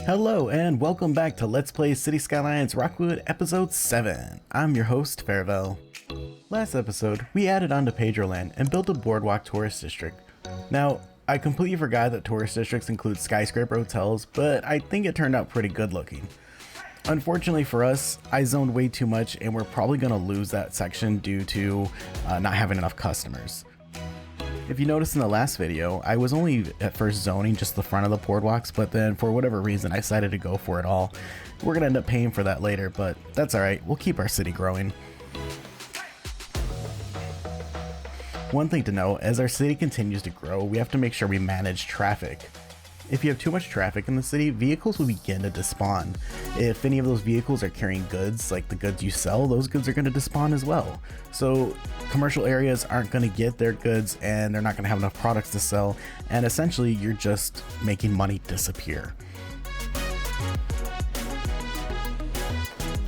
Hello and welcome back to Let's Play City Skylines Rockwood Episode 7. I'm your host, Faravel. Last episode, we added on to Pedroland and built a boardwalk tourist district. Now, I completely forgot that tourist districts include skyscraper hotels, but I think it turned out pretty good looking. Unfortunately for us, I zoned way too much and we're probably going to lose that section due to not having enough customers. If you noticed in the last video, I was only at first zoning just the front of the boardwalks, but then for whatever reason I decided to go for it all. We're going to end up paying for that later, but that's alright, we'll keep our city growing. One thing to note, as our city continues to grow, we have to make sure we manage traffic. If you have too much traffic in the city, vehicles will begin to despawn. If any of those vehicles are carrying goods, like the goods you sell, those goods are going to despawn as well. So commercial areas aren't going to get their goods and they're not going to have enough products to sell, and essentially you're just making money disappear.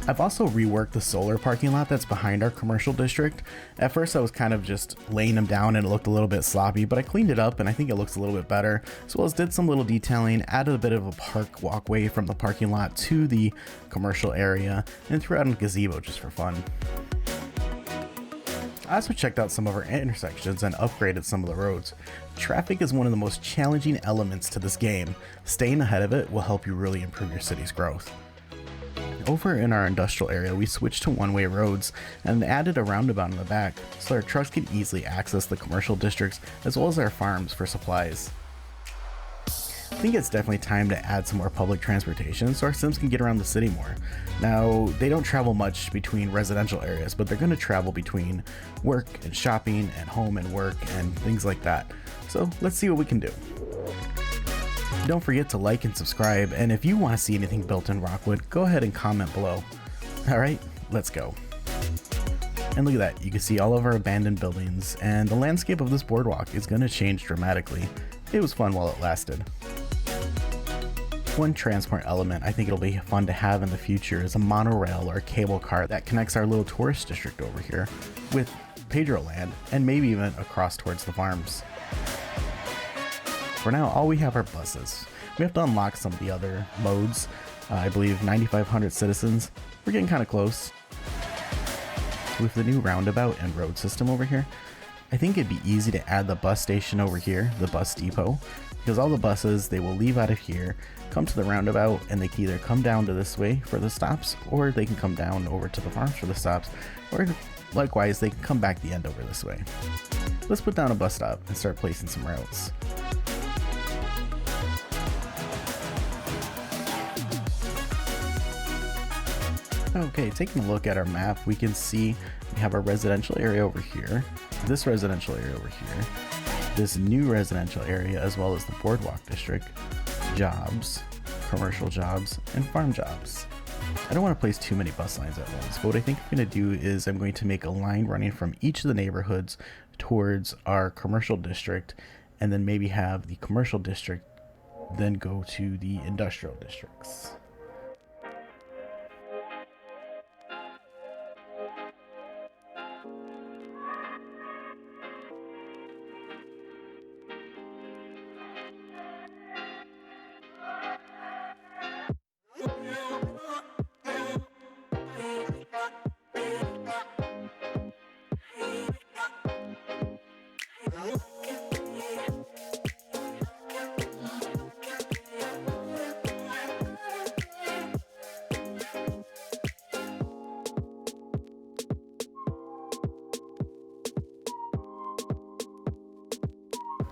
I've also reworked the solar parking lot that's behind our commercial district. At first I was kind of just laying them down and it looked a little bit sloppy, but I cleaned it up and I think it looks a little bit better, as well as did some little detailing, added a bit of a park walkway from the parking lot to the commercial area, and threw out a gazebo just for fun. I also checked out some of our intersections and upgraded some of the roads. Traffic is one of the most challenging elements to this game. Staying ahead of it will help you really improve your city's growth. Over in our industrial area, we switched to one-way roads and added a roundabout in the back so our trucks can easily access the commercial districts as well as our farms for supplies. I think it's definitely time to add some more public transportation so our Sims can get around the city more. Now, they don't travel much between residential areas, but they're going to travel between work and shopping and home and work and things like that. So let's see what we can do. Don't forget to like and subscribe, and if you want to see anything built in Rockwood, go ahead and comment below. Alright, let's go. And look at that, you can see all of our abandoned buildings, and the landscape of this boardwalk is going to change dramatically. It was fun while it lasted. One transport element I think it'll be fun to have in the future is a monorail or a cable car that connects our little tourist district over here with Pedroland, and maybe even across towards the farms. For now, all we have are buses. We have to unlock some of the other modes. I believe 9,500 citizens. We're getting kind of close. With the new roundabout and road system over here, I think it'd be easy to add the bus station over here, the bus depot, because all the buses, they will leave out of here, come to the roundabout, and they can either come down to this way for the stops, or they can come down over to the farms for the stops, or likewise, they can come back the end over this way. Let's put down a bus stop and start placing some routes. Okay, taking a look at our map, we can see we have our residential area over here, this residential area over here, this new residential area, as well as the boardwalk district, jobs, commercial jobs, and farm jobs. I don't want to place too many bus lines at once, but what I think I'm going to do is I'm going to make a line running from each of the neighborhoods towards our commercial district, and then maybe have the commercial district then go to the industrial districts.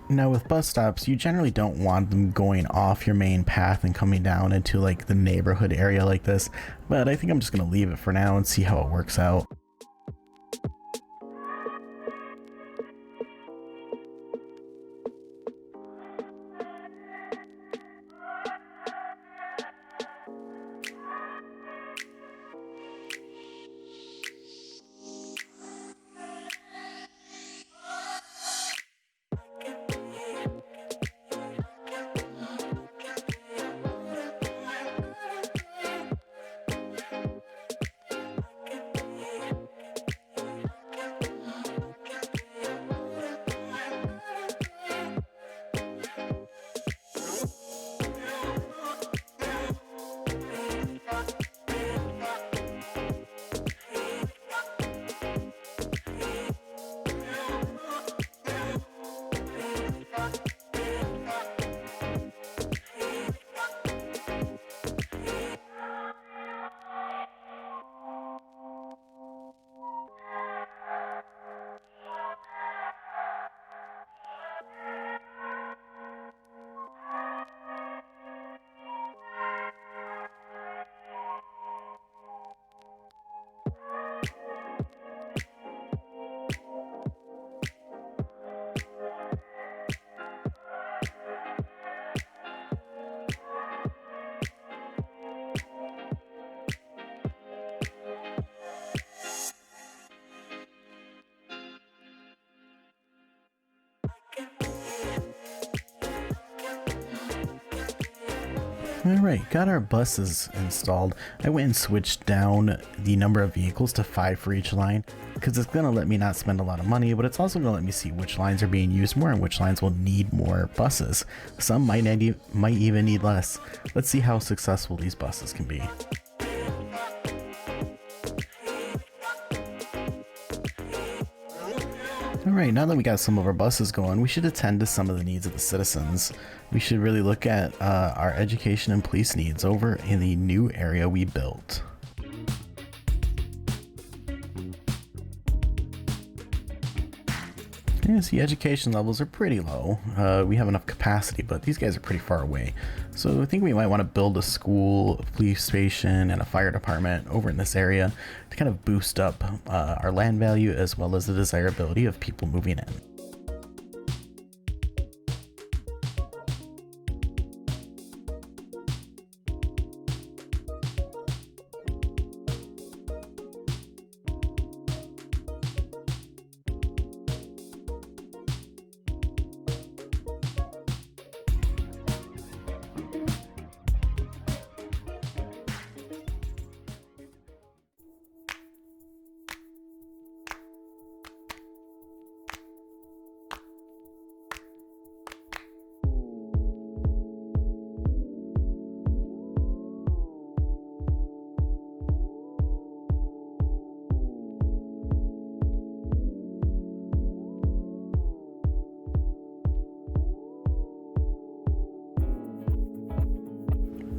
Now with bus stops, you generally don't want them going off your main path and coming down into like the neighborhood area like this, but I think I'm just going to leave it for now and see how it works out. Alright, got our buses installed. I went and switched down the number of vehicles to 5 for each line, because it's going to let me not spend a lot of money, but it's also going to let me see which lines are being used more and which lines will need more buses. Some might even need less. Let's see how successful these buses can be. Alright, now that we got some of our buses going, we should attend to some of the needs of the citizens. We should really look at our education and police needs over in the new area we built. Yeah, see, education levels are pretty low. We have enough capacity, but these guys are pretty far away. So I think we might want to build a school, a police station, and a fire department over in this area to kind of boost up our land value as well as the desirability of people moving in.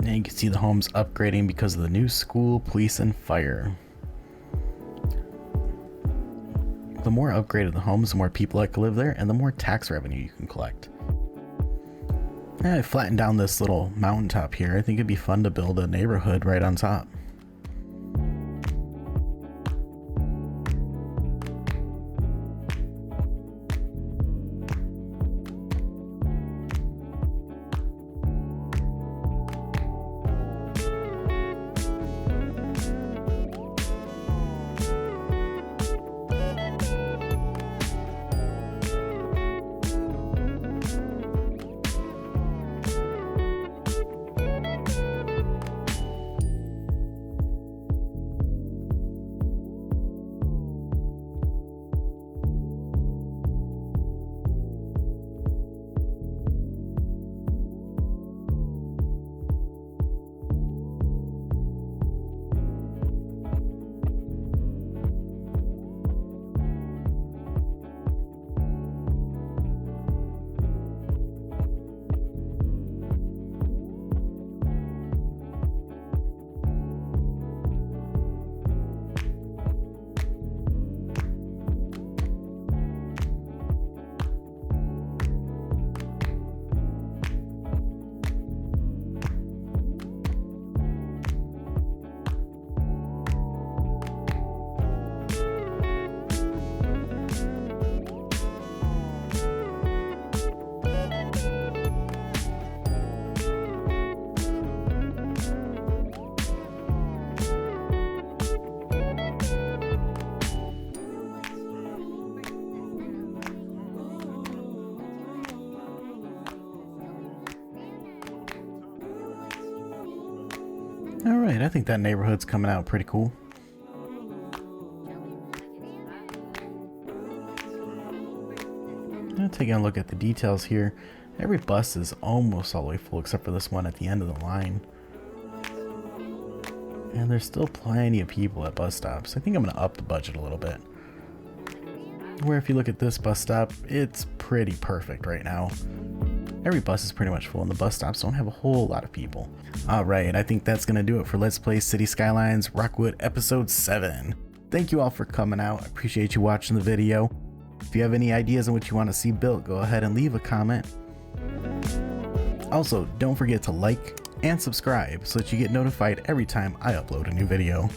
And you can see the homes upgrading because of the new school, police, and fire. The more upgraded the homes, the more people that can live there, and the more tax revenue you can collect. I flattened down this little mountaintop here. I think it'd be fun to build a neighborhood right on top. Alright, I think that neighborhood's coming out pretty cool. Now taking a look at the details here, every bus is almost all the way full except for this one at the end of the line. And there's still plenty of people at bus stops. I think I'm going to up the budget a little bit. Where if you look at this bus stop, it's pretty perfect right now. Every bus is pretty much full and the bus stops don't have a whole lot of people. Alright, I think that's going to do it for Let's Play City Skylines Rockwood Episode 7. Thank you all for coming out. I appreciate you watching the video. If you have any ideas on what you want to see built, go ahead and leave a comment. Also, don't forget to like and subscribe so that you get notified every time I upload a new video.